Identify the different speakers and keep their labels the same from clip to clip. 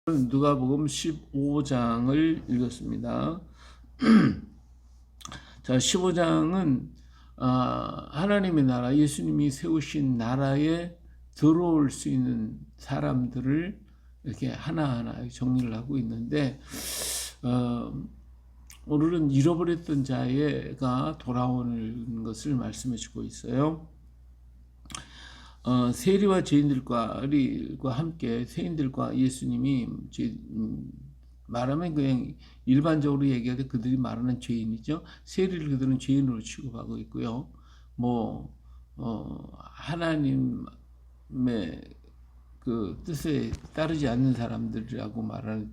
Speaker 1: 누가복음 15장을 읽었습니다. 자, 15장은 하나님의 나라, 예수님이 세우신 나라에 들어올 수 있는 사람들을 이렇게 하나하나 정리를 하고 있는데, 오늘은 잃어버렸던 자가 돌아오는 것을 말씀해 주고 있어요. 세리와 죄인들과 함께 세인들과 예수님이 말하면 그냥 일반적으로 얘기할 때 그들이 말하는 죄인이죠. 세리를 그들은 죄인으로 취급하고 있고요. 하나님의 그 뜻에 따르지 않는 사람들이라고 말하는,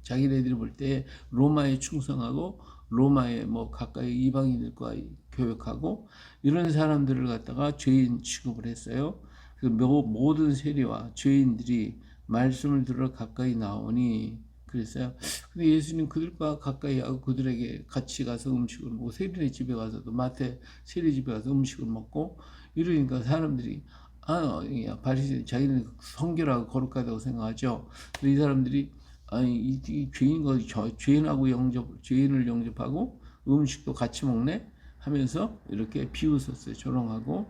Speaker 1: 자기네들이 볼 때 로마에 충성하고 로마에 가까이 이방인들과 교역하고 이런 사람들을 갖다가 죄인 취급을 했어요. 그 모든 세리와 죄인들이 말씀을 들어 가까이 나오니 그랬어요. 근데 예수님 그들과 가까이 하고 그들에게 같이 가서 음식을 먹고, 세리네 집에 가서도 마태 세리 집에 가서 음식을 먹고 이러니까 사람들이 바리새인 자기는 성결하고 거룩하다고 생각하죠. 이 사람들이 이 죄인을 영접하고 음식도 같이 먹네 하면서 이렇게 비웃었어요. 조롱하고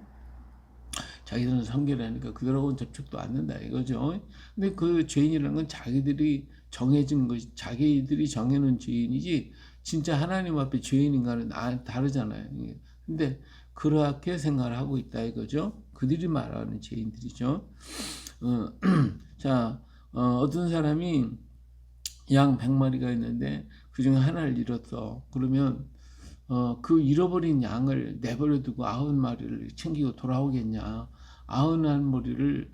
Speaker 1: 자기들은 성결하니까 그들하고는 접촉도 않는다 이거죠. 근데 그 죄인이라는 건 자기들이 정해진 것이, 자기들이 정해놓은 죄인이지 진짜 하나님 앞에 죄인인가는 다르잖아요. 근데 그렇게 생각을 하고 있다 이거죠. 그들이 말하는 죄인들이죠. 자, 어떤 사람이 양 100마리가 있는데 그 중에 하나를 잃었어. 그러면 그 잃어버린 양을 내버려 두고 90마리를 챙기고 돌아오겠냐. 91마리를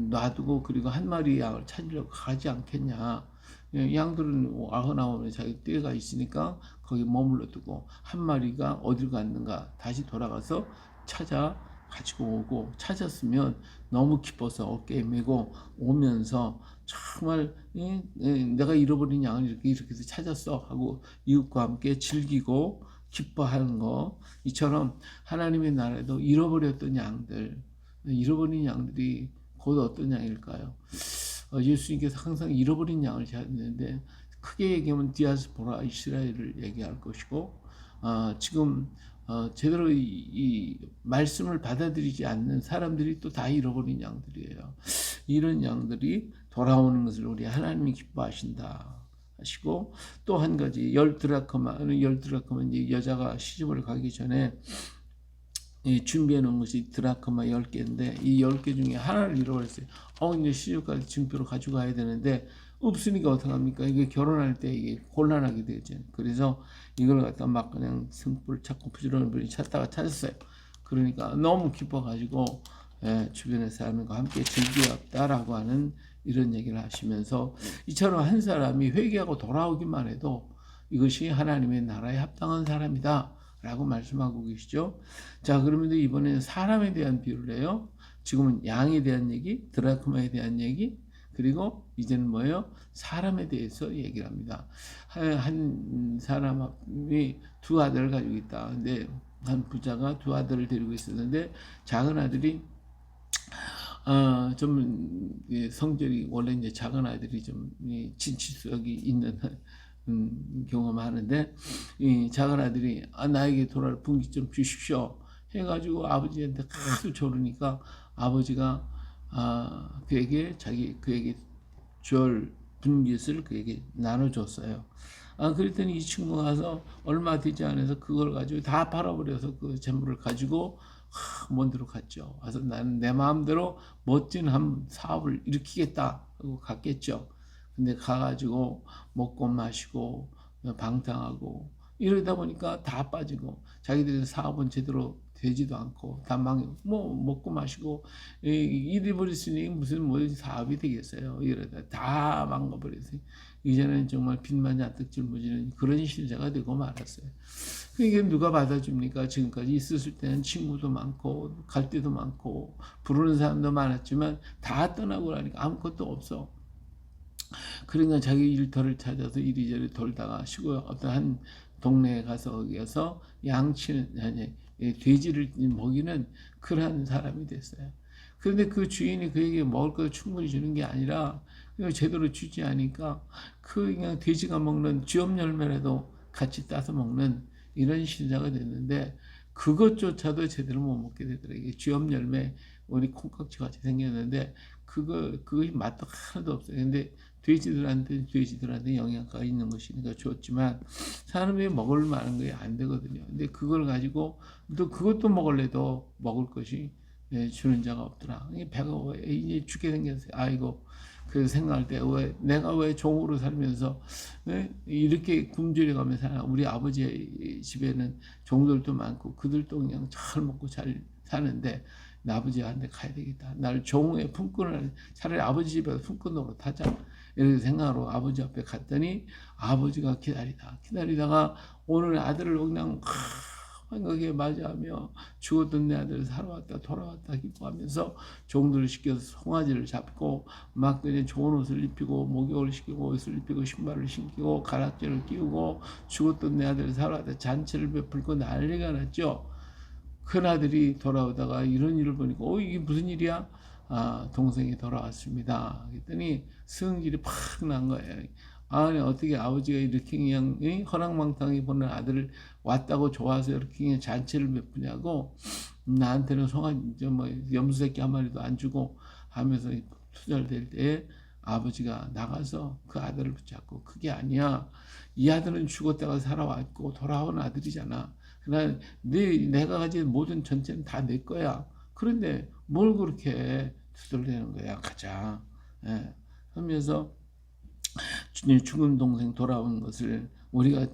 Speaker 1: 놔두고 그리고 한 마리 양을 찾으려고 가지 않겠냐. 양들은 99에 자기 떼가 있으니까 거기 머물러 두고 한 마리가 어딜 갔는가 다시 돌아가서 찾아 가지고 오고, 찾았으면 너무 기뻐서 어깨에 메고 오면서 정말 내가 잃어버린 양을 이렇게 해서 찾았어 하고 이웃과 함께 즐기고 기뻐하는 거, 이처럼 하나님의 나라에도 잃어버린 양들이 곧 어떤 양일까요? 예수님께서 항상 잃어버린 양을 찾는데, 크게 얘기하면 디아스포라 이스라엘을 얘기할 것이고, 지금 제대로 이 말씀을 받아들이지 않는 사람들이 또 다 잃어버린 양들이에요. 이런 양들이 돌아오는 것을 우리 하나님이 기뻐하신다 하시고, 또 한 가지 10드라크마 이제 여자가 시집을 가기 전에 준비해 놓은 것이 드라크마 10개인데 이 10개 중에 하나를 잃어버렸어요. 이제 시집까지 증표로 가지고 가야 되는데 없으니까 어떡합니까? 이게 결혼할 때 이게 곤란하게 되죠. 그래서 이걸 갖다 막 그냥 승부를 찾고 부지런히 분이 찾다가 찾았어요. 그러니까 너무 기뻐가지고 주변의 사람과 함께 즐기었다라고 하는 이런 얘기를 하시면서, 이처럼 한 사람이 회개하고 돌아오기만 해도 이것이 하나님의 나라에 합당한 사람이다 라고 말씀하고 계시죠. 자, 그러면 이번에는 사람에 대한 비유를 해요. 지금은 양에 대한 얘기, 드라크마에 대한 얘기, 그리고 이제는 뭐예요? 사람에 대해서 얘기를 합니다. 한 사람이 두 아들을 가지고 있다. 근데 한 부자가 두 아들을 데리고 있었는데 작은 아들이 좀 성질이, 원래 이제 작은 아들이 좀 진취성이 있는 경험하는데, 이 작은 아들이 나에게 돌아올 분깃 좀 주십시오 해가지고 아버지한테 계속 조르니까 아버지가 그에게 줄 분깃을 그에게 나눠줬어요. 그랬더니 이 친구가 가서 얼마 되지 않아서 그걸 가지고 다 팔아버려서 그 재물을 가지고 먼 데로 갔죠. 그래서 나는 내 마음대로 멋진 한 사업을 일으키겠다 하고 갔겠죠. 근데 가가지고 먹고 마시고 방탕하고 이러다 보니까 다 빠지고, 자기들의 사업은 제대로 되지도 않고 다 먹고 마시고 잃어버렸으니 무슨 사업이 되겠어요. 이러다 다 망가버렸어요. 이제는 정말 빚만 잔뜩 짊어지는 그런 신세가 되고 말았어요. 이게 누가 받아줍니까? 지금까지 있었을 때는 친구도 많고 갈 데도 많고 부르는 사람도 많았지만 다 떠나고 나니까 아무것도 없어. 그러니까 자기 일터를 찾아서 이리저리 돌다가 어떤 한 동네에 가서 돼지를 먹이는 그러한 사람이 됐어요. 그런데 그 주인이 그에게 먹을 걸 충분히 주는 게 아니라 이거 제대로 주지 않으니까 그 그냥 돼지가 먹는 쥐업 열매라도 같이 따서 먹는 이런 신자가 됐는데 그것조차도 제대로 못 먹게 되더라고요. 이게 쥐업 열매 우리 콩깍지 같이 생겼는데 그것이 맛도 하나도 없어요. 근데 돼지들한테 영양가가 있는 것이니까 좋지만 사람이 먹을 만한 게 안 되거든요. 근데 그걸 가지고 또 그것도 먹을래도 먹을 것이 주는 자가 없더라. 배가 왜 이제 죽게 생겼어요. 아이고 그 생각할 때 왜 내가 왜 종으로 살면서 이렇게 굶주려 가면서 사나. 우리 아버지 집에는 종들도 많고 그들도 그냥 잘 먹고 잘 사는데 나 아버지한테 가야 되겠다. 나를 종의 품꾼을 차라리 아버지 집에서 품꾼으로 타자. 이렇게 생각으로 아버지 앞에 갔더니 아버지가 기다리다가 오늘 아들을 그냥 환하게 맞이하며 죽었던 내 아들 살아왔다 돌아왔다 기뻐하면서 종들을 시켜서 송아지를 잡고 막 그냥 좋은 옷을 입히고 목욕을 시키고 옷을 입히고 신발을 신기고 가락지를 끼우고 죽었던 내 아들 살아왔다 잔치를 베풀고 난리가 났죠. 큰아들이 돌아오다가 이런 일을 보니까 이게 무슨 일이야? 동생이 돌아왔습니다. 그랬더니 성질이 팍 난 거예요. 아니 어떻게 아버지가 이렇게 그냥 허랑방탕하게 보는 아들을 왔다고 좋아서 이렇게 그냥 잔치를 베푸냐고 나한테는 송아지 뭐 염소새끼 한 마리도 안 주고 하면서 투절될 때 아버지가 나가서 그 아들을 붙잡고 그게 아니야. 이 아들은 죽었다가 살아왔고 돌아온 아들이잖아. 그러나 내가 가진 모든 전체는 다 내 거야. 그런데 뭘 그렇게 투덜대는 거야. 가자. 하면서 죽은 동생 돌아오는 것을 우리가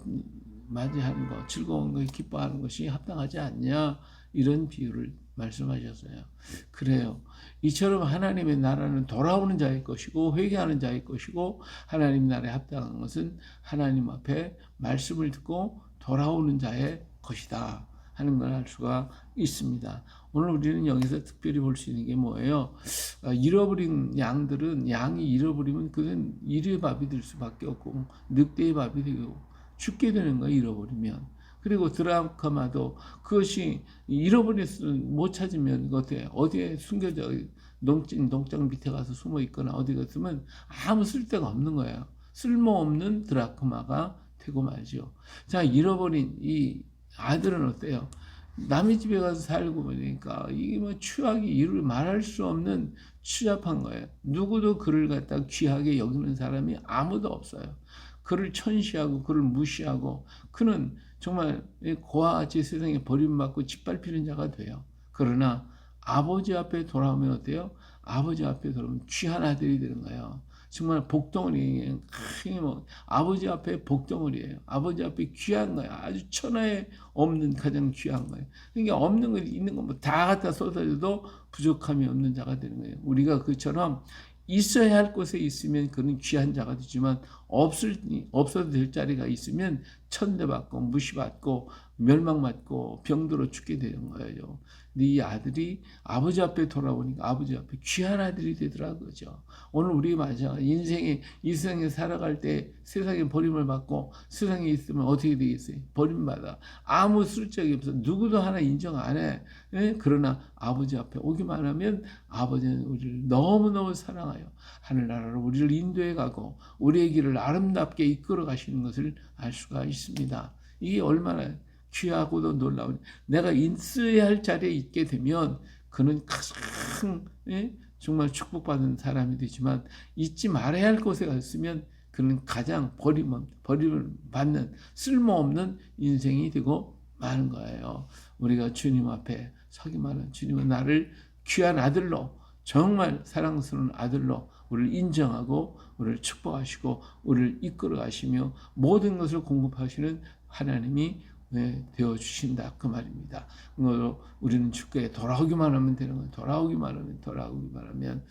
Speaker 1: 맞이하는 것, 즐거운 것, 기뻐하는 것이 합당하지 않냐 이런 비유를 말씀하셨어요. 그래요. 이처럼 하나님의 나라는 돌아오는 자의 것이고 회개하는 자의 것이고 하나님 나라에 합당한 것은 하나님 앞에 말씀을 듣고 돌아오는 자의 것이다 하는 걸 알 수가 있습니다. 오늘 우리는 여기서 특별히 볼 수 있는 게 뭐예요? 잃어버린 양이 잃어버리면 그는 이리의 밥이 될 수밖에 없고 늑대의 밥이 되고 죽게 되는 거예요. 잃어버리면. 그리고 드라크마도 그것이 잃어버렸으면 못 찾으면 어디에 숨겨져 농장 밑에 가서 숨어 있거나 어디 갔으면 아무 쓸데가 없는 거예요. 쓸모없는 드라크마가 되고 말죠. 자, 잃어버린 이 아들은 어때요? 남의 집에 가서 살고 보니까 이게 뭐 추악이 이를 말할 수 없는 추잡한 거예요. 누구도 그를 갖다 귀하게 여기는 사람이 아무도 없어요. 그를 천시하고 그를 무시하고 그는 정말 고아 같이 세상에 버림받고 짓밟히는 자가 돼요. 그러나 아버지 앞에 돌아오면 어때요? 아버지 앞에 돌아오면 귀한 아들이 되는 거예요. 정말 복덩어리, 아버지 앞에 복덩어리예요. 아버지 앞에 귀한 거예요. 아주 천하에 없는 가장 귀한 거예요. 그러니까 없는 거 있는 거 뭐 다 갖다 쏟아져도 부족함이 없는 자가 되는 거예요. 우리가 그처럼 있어야 할 곳에 있으면 그는 귀한 자가 되지만 없어도 될 자리가 있으면 천대받고 무시받고 멸망받고 병들어 죽게 되는 거예요. 근데 이 아들이 아버지 앞에 돌아오니까 아버지 앞에 귀한 아들이 되더라고요. 오늘 우리 맞아. 이 세상에 살아갈 때 세상에 버림을 받고 세상에 있으면 어떻게 되겠어요? 버림받아. 아무 쓸데기 없어. 누구도 하나 인정 안 해. 그러나 아버지 앞에 오기만 하면 아버지는 우리를 너무너무 사랑하여 하늘나라로 우리를 인도해 가고 우리의 길을 아름답게 이끌어 가시는 것을 알 수가 있습니다. 이게 얼마나 귀하고도 놀라운, 내가 있어야 할 자리에 있게 되면 그는 가장 정말 축복받은 사람이 되지만 있지 말아야 할 곳에 갔으면 그는 가장 버림을 받는 쓸모없는 인생이 되고 마는 거예요. 우리가 주님 앞에 서기만 하면 주님은 나를 귀한 아들로 정말 사랑스러운 아들로 우리를 인정하고 우리를 축복하시고 우리를 이끌어 가시며 모든 것을 공급하시는 하나님이 되어 주신다 그 말입니다. 우리는 주께 돌아오기만 하면 되는 거예요. 돌아오기만 하면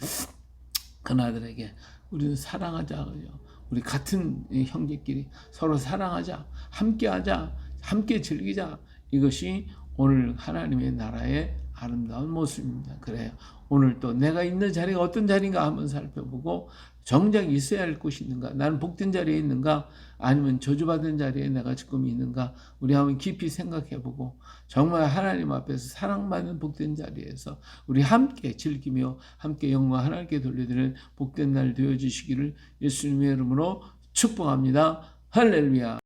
Speaker 1: 그나들에게 우리는 사랑하자 그죠. 우리 같은 형제끼리 서로 사랑하자, 함께하자, 함께 즐기자. 이것이 오늘 하나님의 나라의 아름다운 모습입니다. 그래요. 오늘 또 내가 있는 자리가 어떤 자리인가 한번 살펴보고 정작 있어야 할 곳이 있는가? 나는 복된 자리에 있는가? 아니면 저주받은 자리에 내가 지금 있는가? 우리 한번 깊이 생각해보고 정말 하나님 앞에서 사랑받는 복된 자리에서 우리 함께 즐기며 함께 영광 하나님께 돌려드리는 복된 날 되어주시기를 예수님의 이름으로 축복합니다. 할렐루야.